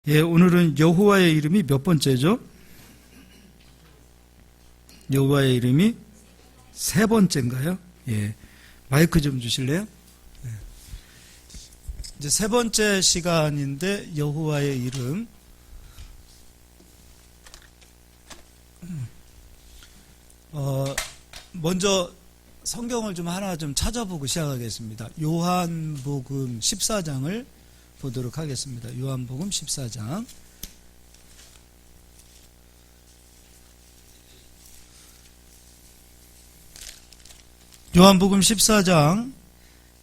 예, 오늘은 여호와의 이름이 몇 번째죠? 여호와의 이름이 세 번째인가요? 예, 마이크 좀 주실래요? 네. 이제 세 번째 시간인데 여호와의 이름. 먼저 성경을 하나 찾아보고 시작하겠습니다. 요한복음 14장을 보도록 하겠습니다. 요한복음 14장. 요한복음 14장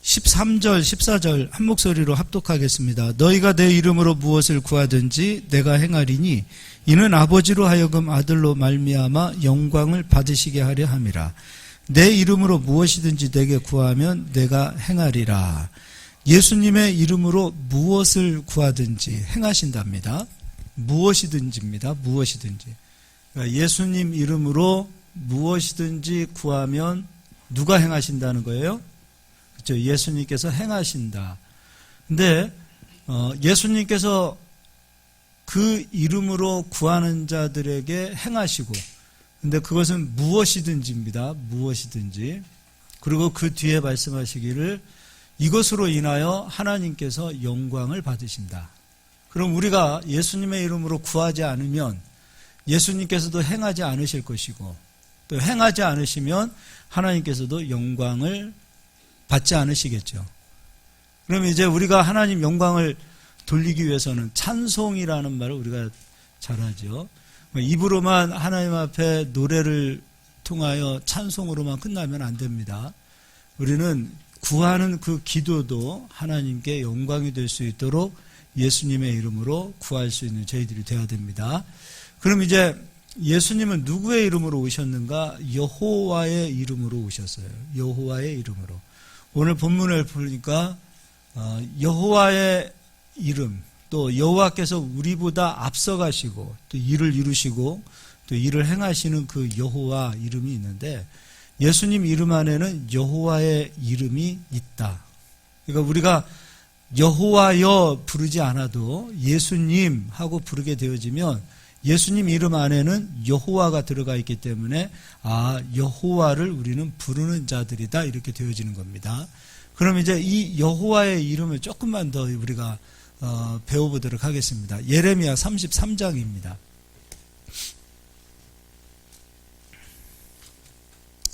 13절 14절 한 목소리로 합독하겠습니다. 너희가 내 이름으로 무엇을 구하든지 내가 행하리니 이는 아버지로 하여금 아들로 말미암아 영광을 받으시게 하려 함이라. 내 이름으로 무엇이든지 내게 구하면 내가 행하리라. 예수님의 이름으로 무엇을 구하든지 행하신답니다. 무엇이든지입니다. 무엇이든지. 그러니까 예수님 이름으로 무엇이든지 구하면 누가 행하신다는 거예요? 그렇죠? 예수님께서 행하신다. 근데 예수님께서 그 이름으로 구하는 자들에게 행하시고, 근데 그것은 무엇이든지입니다. 무엇이든지. 그리고 그 뒤에 말씀하시기를 이것으로 인하여 하나님께서 영광을 받으신다. 그럼 우리가 예수님의 이름으로 구하지 않으면 예수님께서도 행하지 않으실 것이고, 또 행하지 않으시면 하나님께서도 영광을 받지 않으시겠죠. 그럼 이제 우리가 하나님 영광을 돌리기 위해서는 찬송이라는 말을 우리가 잘 하죠. 입으로만 하나님 앞에 노래를 통하여 찬송으로만 끝나면 안 됩니다. 우리는 구하는 그 기도도 하나님께 영광이 될 수 있도록 예수님의 이름으로 구할 수 있는 저희들이 되어야 됩니다. 그럼 이제 예수님은 누구의 이름으로 오셨는가? 여호와의 이름으로 오셨어요. 여호와의 이름으로. 오늘 본문을 보니까 여호와의 이름, 또 여호와께서 우리보다 앞서가시고 또 일을 이루시고 또 일을 행하시는 그 여호와 이름이 있는데, 예수님 이름 안에는 여호와의 이름이 있다. 그러니까 우리가 여호와여 부르지 않아도 예수님 하고 부르게 되어지면 예수님 이름 안에는 여호와가 들어가 있기 때문에 여호와를 우리는 부르는 자들이다, 이렇게 되어지는 겁니다. 그럼 이제 이 여호와의 이름을 조금만 더 우리가 배워보도록 하겠습니다. 예레미야 33장입니다.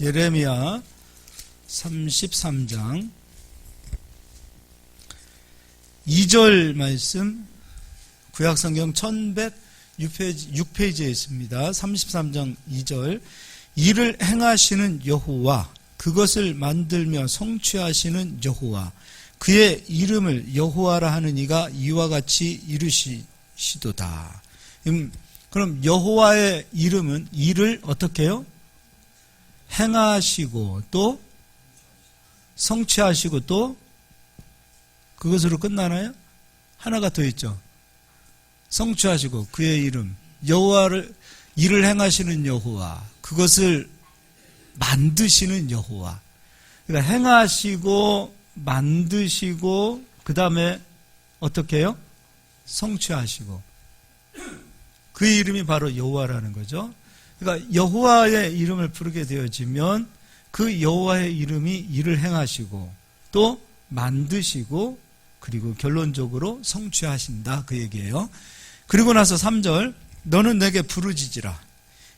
예레미야 33장 2절 말씀, 구약성경 1106페이지에 있습니다. 33장 2절. 이를 행하시는 여호와, 그것을 만들며 성취하시는 여호와, 그의 이름을 여호와라 하는 이가 이와 같이 이루시도다. 그럼 여호와의 이름은 일을 어떻게 해요? 행하시고 또 성취하시고 또 그것으로 끝나나요? 하나가 더 있죠. 성취하시고 그의 이름, 여호와를, 일을 행하시는 여호와, 그것을 만드시는 여호와. 그러니까 행하시고 만드시고 그 다음에 어떻게 해요? 성취하시고. 그 이름이 바로 여호와라는 거죠. 그러니까 여호와의 이름을 부르게 되어지면 그 여호와의 이름이 일을 행하시고 또 만드시고 그리고 결론적으로 성취하신다, 그 얘기예요. 그리고 나서 3절. 너는 내게 부르짖으라.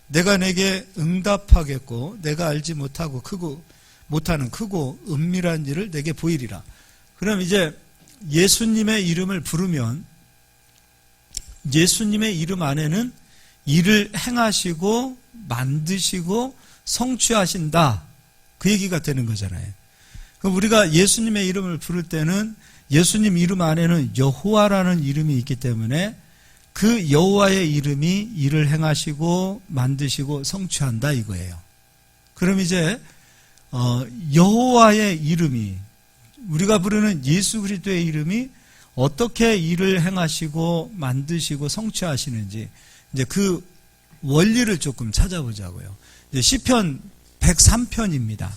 내가 내게 응답하겠고 내가 알지 못하고 못하는 크고 은밀한 일을 내게 보이리라. 그럼 이제 예수님의 이름을 부르면 예수님의 이름 안에는 일을 행하시고 만드시고 성취하신다, 그 얘기가 되는 거잖아요. 그럼 우리가 예수님의 이름을 부를 때는 예수님 이름 안에는 여호와라는 이름이 있기 때문에 그 여호와의 이름이 일을 행하시고 만드시고 성취한다, 이거예요. 그럼 이제 여호와의 이름이, 우리가 부르는 예수 그리스도의 이름이 어떻게 일을 행하시고 만드시고 성취하시는지 이제 그 원리를 조금 찾아보자고요. 이제 시편 103편입니다.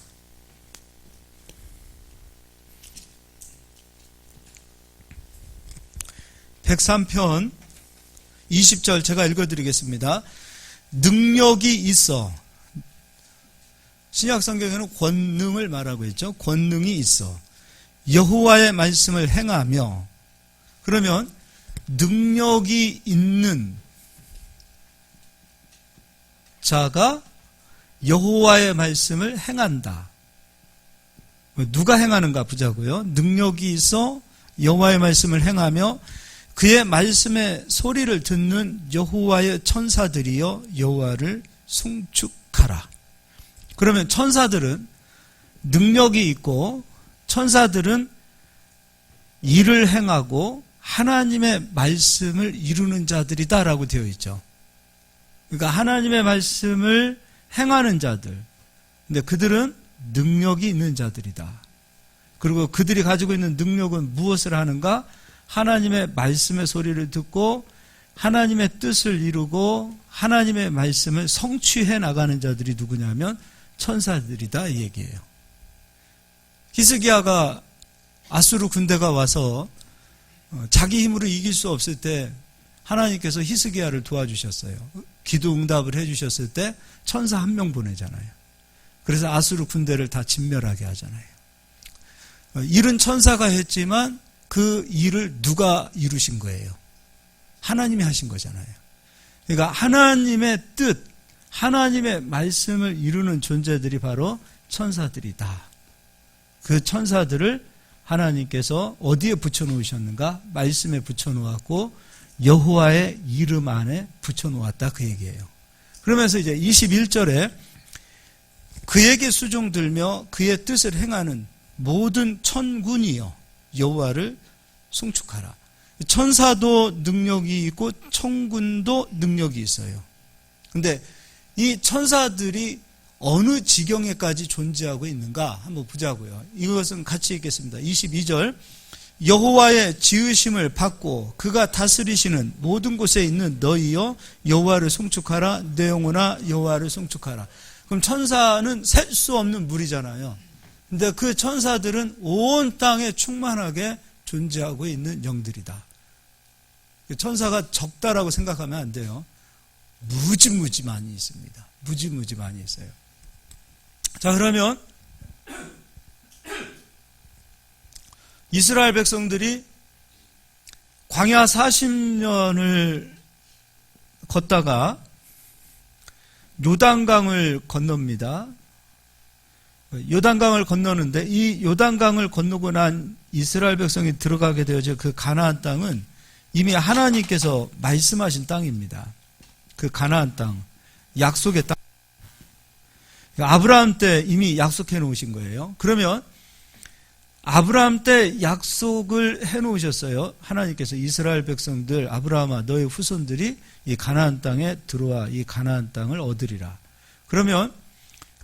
103편 20절 제가 읽어드리겠습니다. 능력이 있어. 신약 성경에는 권능을 말하고 있죠. 권능이 있어. 여호와의 말씀을 행하며. 그러면 능력이 있는 자가 여호와의 말씀을 행한다. 누가 행하는가 보자고요. 능력이 있어 여호와의 말씀을 행하며 그의 말씀의 소리를 듣는 여호와의 천사들이여 여호와를 송축하라. 그러면 천사들은 능력이 있고 천사들은 일을 행하고 하나님의 말씀을 이루는 자들이다라고 되어 있죠. 그러니까 하나님의 말씀을 행하는 자들. 근데 그들은 능력이 있는 자들이다. 그리고 그들이 가지고 있는 능력은 무엇을 하는가? 하나님의 말씀의 소리를 듣고 하나님의 뜻을 이루고 하나님의 말씀을 성취해 나가는 자들이 누구냐면 천사들이다 이 얘기예요. 히스기야가 아수르 군대가 와서 자기 힘으로 이길 수 없을 때 하나님께서 히스기야를 도와주셨어요. 기도 응답을 해주셨을 때 천사 한 명 보내잖아요. 그래서 아수르 군대를 다 진멸하게 하잖아요. 일은 천사가 했지만 그 일을 누가 이루신 거예요? 하나님이 하신 거잖아요. 그러니까 하나님의 뜻, 하나님의 말씀을 이루는 존재들이 바로 천사들이다. 그 천사들을 하나님께서 어디에 붙여놓으셨는가? 말씀에 붙여놓았고 여호와의 이름 안에 붙여놓았다 그 얘기예요. 그러면서 이제 21절에 그에게 수종 들며 그의 뜻을 행하는 모든 천군이여 여호와를 송축하라. 천사도 능력이 있고 천군도 능력이 있어요. 근데 이 천사들이 어느 지경에까지 존재하고 있는가 한번 보자고요. 이것은 같이 읽겠습니다. 22절 여호와의 지으심을 받고 그가 다스리시는 모든 곳에 있는 너희여 여호와를 송축하라. 내 영혼아 여호와를 송축하라. 그럼 천사는 셀 수 없는 무리잖아요. 근데 그 천사들은 온 땅에 충만하게 존재하고 있는 영들이다. 천사가 적다라고 생각하면 안 돼요. 무지무지 많이 있습니다. 무지무지 많이 있어요. 자, 그러면 이스라엘 백성들이 광야 40년을 걷다가 요단강을 건넙니다. 요단강을 건너는데 이 요단강을 건너고 난 이스라엘 백성이 들어가게 되어져 그 가나안 땅은 이미 하나님께서 말씀하신 땅입니다. 그 가나안 땅, 약속의 땅. 아브라함 때 이미 약속해 놓으신 거예요. 그러면 아브라함 때 약속을 해 놓으셨어요. 하나님께서 이스라엘 백성들 아브라함아 너의 후손들이 이 가나안 땅에 들어와 이 가나안 땅을 얻으리라. 그러면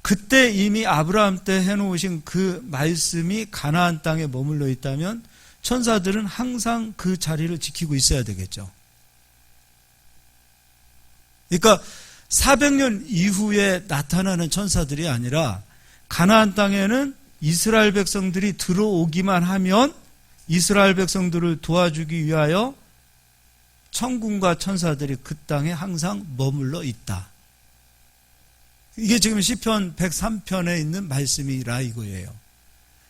그때 이미 아브라함 때 해놓으신 그 말씀이 가나안 땅에 머물러 있다면 천사들은 항상 그 자리를 지키고 있어야 되겠죠. 그러니까 400년 이후에 나타나는 천사들이 아니라 가나안 땅에는 이스라엘 백성들이 들어오기만 하면 이스라엘 백성들을 도와주기 위하여 천군과 천사들이 그 땅에 항상 머물러 있다. 이게 지금 시편 103편에 있는 말씀이라 이거예요.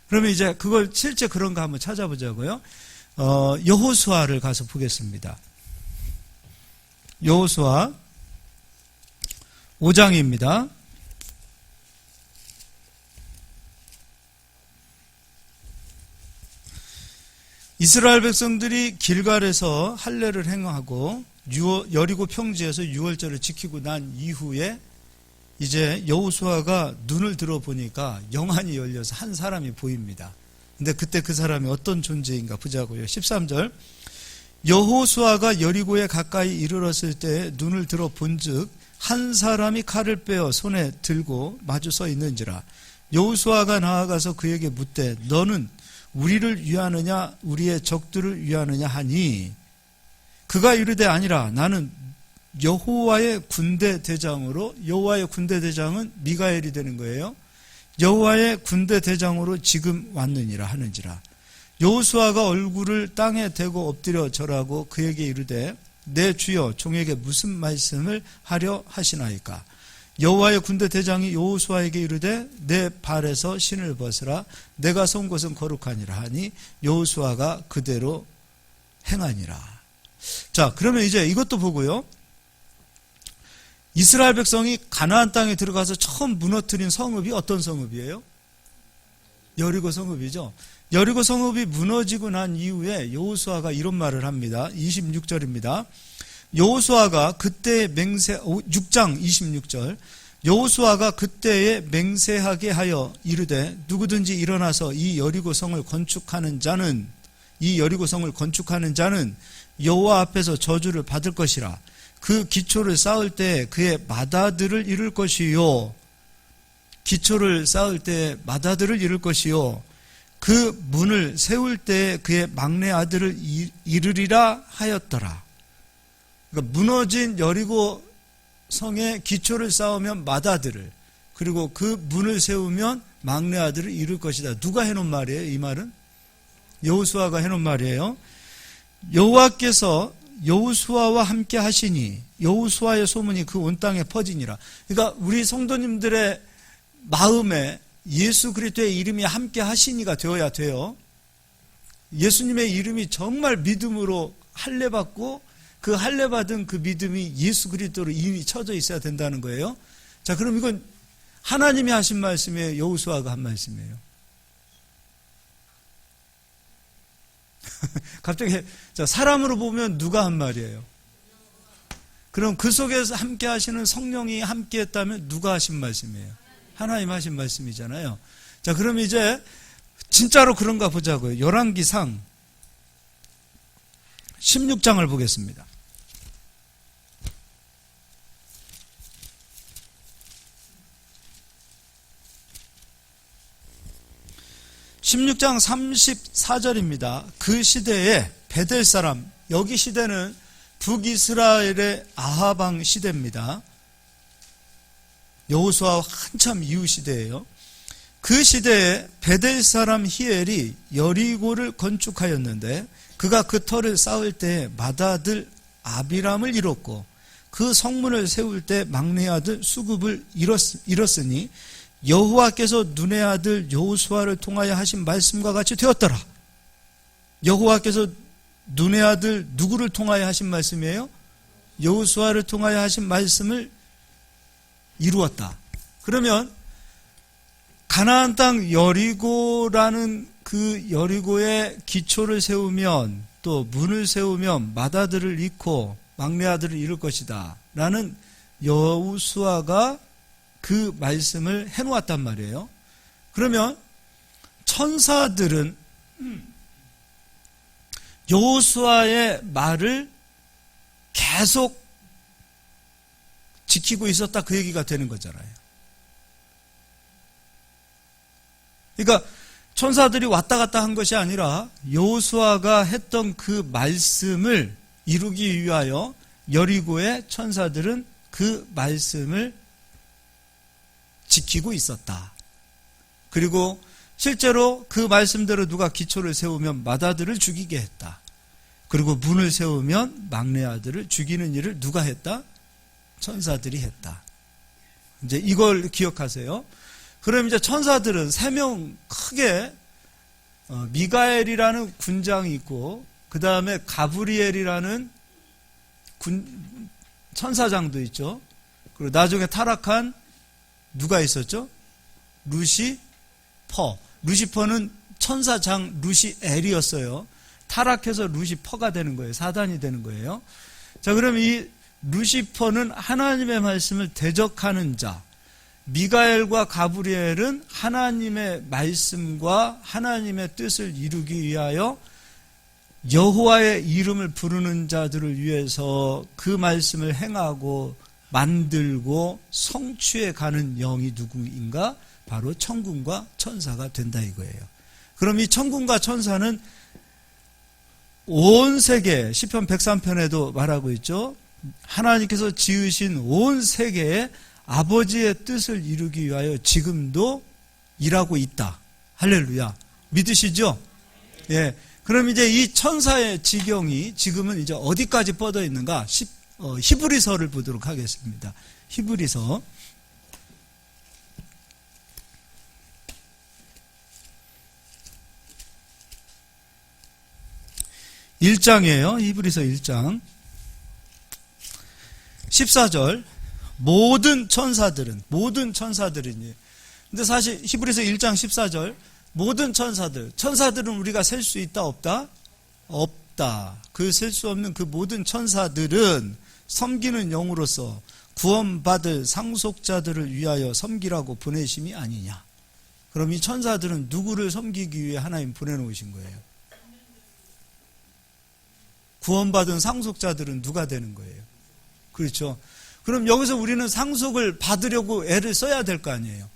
그러면 이제 그걸 실제 그런가 한번 찾아보자고요. 여호수아를 가서 보겠습니다. 여호수아 5장입니다. 이스라엘 백성들이 길갈에서 할례를 행하고 여리고 평지에서 유월절을 지키고 난 이후에 이제 여호수아가 눈을 들어보니까 영안이 열려서 한 사람이 보입니다. 근데 그때 그 사람이 어떤 존재인가 보자고요. 13절 여호수아가 여리고에 가까이 이르렀을 때 눈을 들어 본즉 한 사람이 칼을 빼어 손에 들고 마주 서 있는지라. 여호수아가 나아가서 그에게 묻되 너는 우리를 위하느냐 우리의 적들을 위하느냐 하니 그가 이르되 아니라 나는 여호와의 군대 대장으로, 여호와의 군대 대장은 미가엘이 되는 거예요. 여호와의 군대 대장으로 지금 왔느니라 하는지라. 여호수아가 얼굴을 땅에 대고 엎드려 절하고 그에게 이르되 내 주여 종에게 무슨 말씀을 하려 하시나이까. 여호와의 군대 대장이 여호수아에게 이르되 내 발에서 신을 벗으라. 내가 선 곳은 거룩하니라 하니 여호수아가 그대로 행하니라. 자, 그러면 이제 이것도 보고요. 이스라엘 백성이 가나안 땅에 들어가서 처음 무너뜨린 성읍이 어떤 성읍이에요? 여리고 성읍이죠. 여리고 성읍이 무너지고 난 이후에 여호수아가 이런 말을 합니다. 26절입니다. 여호수아가 그때의 6장 26절. 여호수아가 그때에 맹세하게 하여 이르되 누구든지 일어나서 이 여리고 성을 건축하는 자는 여호와 앞에서 저주를 받을 것이라. 그 기초를 쌓을 때 그의 맏아들을 이룰 것이요. 기초를 쌓을 때 맏아들을 이룰 것이요. 그 문을 세울 때 그의 막내 아들을 이르리라 하였더라. 그러니까 무너진 여리고 성의 기초를 쌓으면 맏아들을, 그리고 그 문을 세우면 막내 아들을 이룰 것이다. 누가 해놓은 말이에요? 이 말은 여호수아가 해놓은 말이에요. 여호와께서 여호수아와 함께 하시니 여호수아의 소문이 그 온 땅에 퍼지니라. 그러니까 우리 성도님들의 마음에 예수 그리스도의 이름이 함께 하시니가 되어야 돼요. 예수님의 이름이 정말 믿음으로 할례받고 그 할례받은 그 믿음이 예수 그리스도로 이미 쳐져 있어야 된다는 거예요. 자, 그럼 이건 하나님이 하신 말씀이에요? 여호수아가 한 말씀이에요? 갑자기 자, 사람으로 보면 누가 한 말이에요? 그럼 그 속에서 함께 하시는 성령이 함께 했다면 누가 하신 말씀이에요? 하나님 하신 말씀이잖아요. 자, 그럼 이제 진짜로 그런가 보자고요. 열왕기상 16장을 보겠습니다. 16장 34절입니다. 그 시대에 베델 사람, 여기 시대는 북이스라엘의 아하방 시대입니다. 여호수아 한참 이후 시대예요. 그 시대에 베델 사람 히엘이 여리고를 건축하였는데 그가 그 터를 쌓을 때 맏아들 아비람을 잃었고 그 성문을 세울 때 막내 아들 수굽을 잃었으니 여호와께서 눈의 아들 여호수아를 통하여 하신 말씀과 같이 되었더라. 여호와께서 눈의 아들 누구를 통하여 하신 말씀이에요? 여호수아를 통하여 하신 말씀을 이루었다. 그러면 가나안 땅 여리고라는 그 여리고의 기초를 세우면 또 문을 세우면 맏아들을 잃고 막내 아들을 잃을 것이다 라는 여호수아가 그 말씀을 해놓았단 말이에요. 그러면 천사들은 여호수아의 말을 계속 지키고 있었다, 그 얘기가 되는 거잖아요. 그러니까 천사들이 왔다 갔다 한 것이 아니라 여호수아가 했던 그 말씀을 이루기 위하여 여리고의 천사들은 그 말씀을 지키고 있었다. 그리고 실제로 그 말씀대로 누가 기초를 세우면 맏아들을 죽이게 했다. 그리고 문을 세우면 막내 아들을 죽이는 일을 누가 했다? 천사들이 했다. 이제 이걸 기억하세요. 그럼 이제 천사들은 3명 크게 미가엘이라는 군장이 있고 그 다음에 가브리엘이라는 천사장도 있죠. 그리고 나중에 타락한 누가 있었죠? 루시퍼. 루시퍼는 천사장 루시엘이었어요. 타락해서 루시퍼가 되는 거예요. 사단이 되는 거예요. 자, 그럼 이 루시퍼는 하나님의 말씀을 대적하는 자, 미가엘과 가브리엘은 하나님의 말씀과 하나님의 뜻을 이루기 위하여 여호와의 이름을 부르는 자들을 위해서 그 말씀을 행하고 만들고 성취해 가는 영이 누구인가? 바로 천군과 천사가 된다 이거예요. 그럼 이 천군과 천사는 온 세계, 시편 103편에도 말하고 있죠. 하나님께서 지으신 온 세계에 아버지의 뜻을 이루기 위하여 지금도 일하고 있다. 할렐루야. 믿으시죠? 예. 그럼 이제 이 천사의 지경이 지금은 이제 어디까지 뻗어 있는가? 히브리서를 보도록 하겠습니다. 히브리서 1장이에요. 히브리서 1장 14절 모든 천사들은 근데 사실 히브리서 1장 14절 모든 천사들은 우리가 셀 수 있다 없다? 없다. 그 셀 수 없는 그 모든 천사들은 섬기는 영으로서 구원받을 상속자들을 위하여 섬기라고 보내심이 아니냐. 그럼 이 천사들은 누구를 섬기기 위해 하나님 보내놓으신 거예요? 구원받은 상속자들은 누가 되는 거예요? 그렇죠. 그럼 여기서 우리는 상속을 받으려고 애를 써야 될 거 아니에요.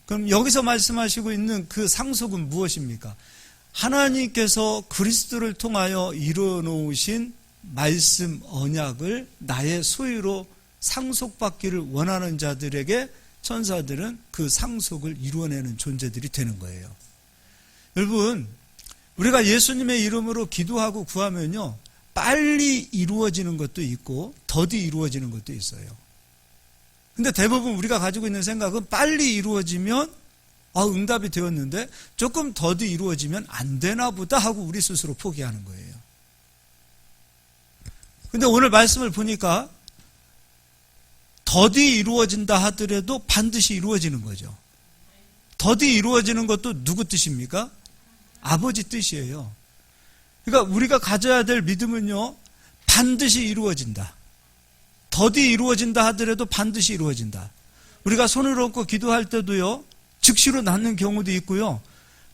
그럼 여기서 말씀하시고 있는 그 상속은 무엇입니까? 하나님께서 그리스도를 통하여 이루어놓으신 말씀 언약을 나의 소유로 상속받기를 원하는 자들에게 천사들은 그 상속을 이루어내는 존재들이 되는 거예요. 여러분, 우리가 예수님의 이름으로 기도하고 구하면요, 빨리 이루어지는 것도 있고 더디 이루어지는 것도 있어요. 근데 대부분 우리가 가지고 있는 생각은 빨리 이루어지면 응답이 되었는데 조금 더디 이루어지면 안 되나 보다 하고 우리 스스로 포기하는 거예요. 근데 오늘 말씀을 보니까 더디 이루어진다 하더라도 반드시 이루어지는 거죠. 더디 이루어지는 것도 누구 뜻입니까? 아버지 뜻이에요. 그러니까 우리가 가져야 될 믿음은요, 반드시 이루어진다. 더디 이루어진다 하더라도 반드시 이루어진다. 우리가 손을 얹고 기도할 때도요, 즉시로 낫는 경우도 있고요,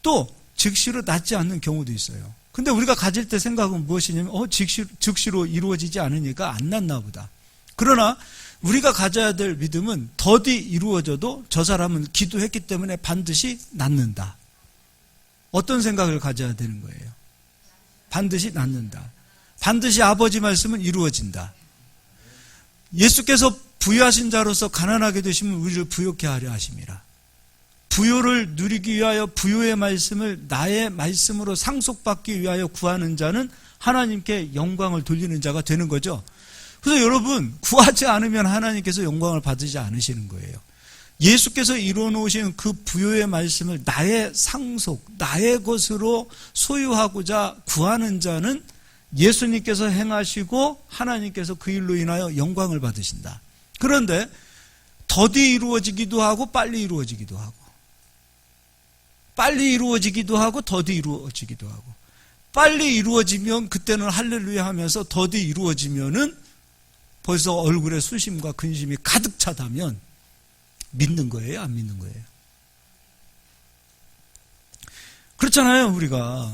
또 즉시로 낫지 않는 경우도 있어요. 근데 우리가 가질 때 생각은 무엇이냐면 즉시로 이루어지지 않으니까 안 낫나 보다. 그러나 우리가 가져야 될 믿음은 더디 이루어져도 저 사람은 기도했기 때문에 반드시 낫는다. 어떤 생각을 가져야 되는 거예요? 반드시 낫는다. 반드시 아버지 말씀은 이루어진다. 예수께서 부유하신 자로서 가난하게 되시면 우리를 부욕케 하려 하심이라. 부요를 누리기 위하여 부요의 말씀을 나의 말씀으로 상속받기 위하여 구하는 자는 하나님께 영광을 돌리는 자가 되는 거죠. 그래서 여러분, 구하지 않으면 하나님께서 영광을 받으지 않으시는 거예요. 예수께서 이루어놓으신 그 부요의 말씀을 나의 상속, 나의 것으로 소유하고자 구하는 자는 예수님께서 행하시고 하나님께서 그 일로 인하여 영광을 받으신다. 그런데 더디 이루어지기도 하고 빨리 이루어지기도 하고, 빨리 이루어지기도 하고 더디 이루어지기도 하고, 빨리 이루어지면 그때는 할렐루야 하면서 더디 이루어지면은 벌써 얼굴에 수심과 근심이 가득 차다면 믿는 거예요? 안 믿는 거예요? 그렇잖아요. 우리가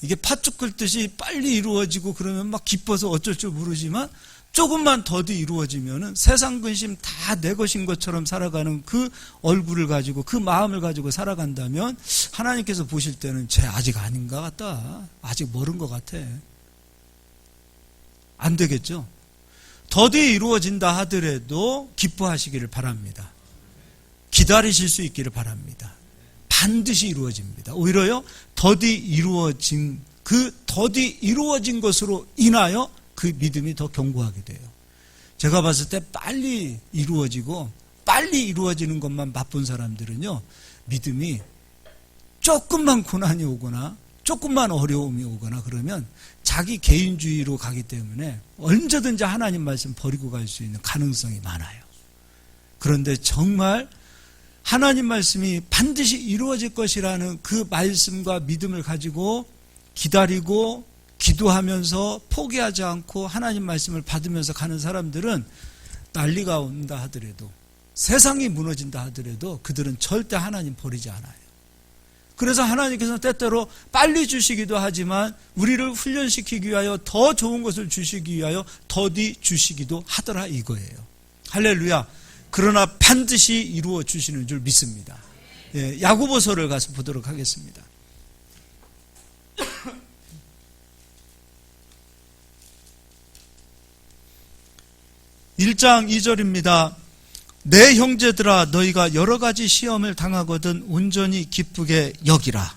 이게 팥죽 끓듯이 빨리 이루어지고 그러면 막 기뻐서 어쩔 줄 모르지만 조금만 더디 이루어지면은 세상 근심 다 내 것인 것처럼 살아가는 그 얼굴을 가지고 그 마음을 가지고 살아간다면 하나님께서 보실 때는 쟤 아직 아닌 것 같다, 아직 멀은 것 같아, 안 되겠죠. 더디 이루어진다 하더라도 기뻐하시기를 바랍니다. 기다리실 수 있기를 바랍니다. 반드시 이루어집니다. 오히려요, 더디 이루어진 것으로 인하여 그 믿음이 더 견고하게 돼요. 제가 봤을 때 빨리 이루어지고 빨리 이루어지는 것만 바쁜 사람들은요, 믿음이 조금만 고난이 오거나 조금만 어려움이 오거나 그러면 자기 개인주의로 가기 때문에 언제든지 하나님 말씀 버리고 갈 수 있는 가능성이 많아요. 그런데 정말 하나님 말씀이 반드시 이루어질 것이라는 그 말씀과 믿음을 가지고 기다리고 기도하면서 포기하지 않고 하나님 말씀을 받으면서 가는 사람들은 난리가 온다 하더라도, 세상이 무너진다 하더라도 그들은 절대 하나님 버리지 않아요. 그래서 하나님께서는 때때로 빨리 주시기도 하지만 우리를 훈련시키기 위하여 더 좋은 것을 주시기 위하여 더디 주시기도 하더라 이거예요. 할렐루야. 그러나 반드시 이루어 주시는 줄 믿습니다. 예, 야고보서를 가서 보도록 하겠습니다. 1장 2절입니다. 내 형제들아, 너희가 여러 가지 시험을 당하거든 온전히 기쁘게 여기라.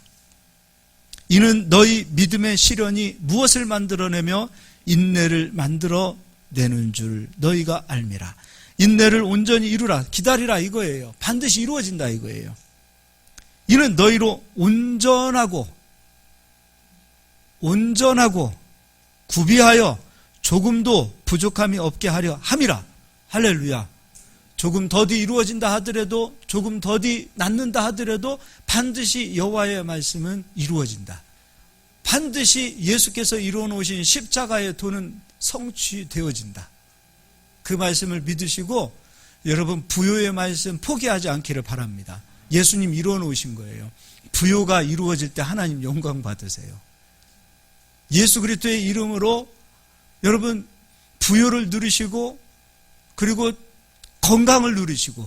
이는 너희 믿음의 시련이 무엇을 만들어내며 인내를 만들어내는 줄 너희가 알미라. 인내를 온전히 이루라, 기다리라 이거예요. 반드시 이루어진다 이거예요. 이는 너희로 온전하고 구비하여 조금도 부족함이 없게 하려 함이라. 할렐루야. 조금 더디 이루어진다 하더라도, 조금 더디 낫는다 하더라도 반드시 여호와의 말씀은 이루어진다. 반드시 예수께서 이루어 놓으신 십자가의 도는 성취되어진다. 그 말씀을 믿으시고 여러분 부요의 말씀 포기하지 않기를 바랍니다. 예수님 이루어 놓으신 거예요. 부요가 이루어질 때 하나님 영광 받으세요. 예수 그리스도의 이름으로 여러분 부요를 누리시고, 그리고 건강을 누리시고,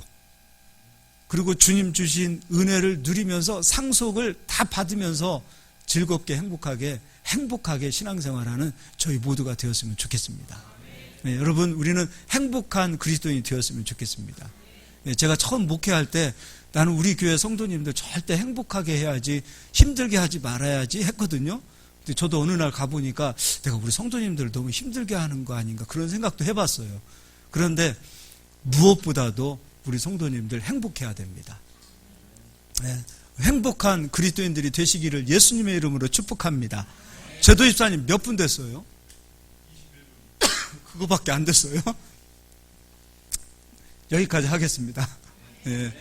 그리고 주님 주신 은혜를 누리면서 상속을 다 받으면서 즐겁게 행복하게 신앙생활하는 저희 모두가 되었으면 좋겠습니다. 네, 여러분 우리는 행복한 그리스도인이 되었으면 좋겠습니다. 네, 제가 처음 목회할 때 나는 우리 교회 성도님들 절대 행복하게 해야지, 힘들게 하지 말아야지 했거든요. 근데 저도 어느 날 가보니까 내가 우리 성도님들을 너무 힘들게 하는 거 아닌가 그런 생각도 해봤어요. 그런데 무엇보다도 우리 성도님들 행복해야 됩니다. 네, 행복한 그리스도인들이 되시기를 예수님의 이름으로 축복합니다. 제도 집사님 몇 분 됐어요? 그거밖에 안 됐어요? 여기까지 하겠습니다. 네.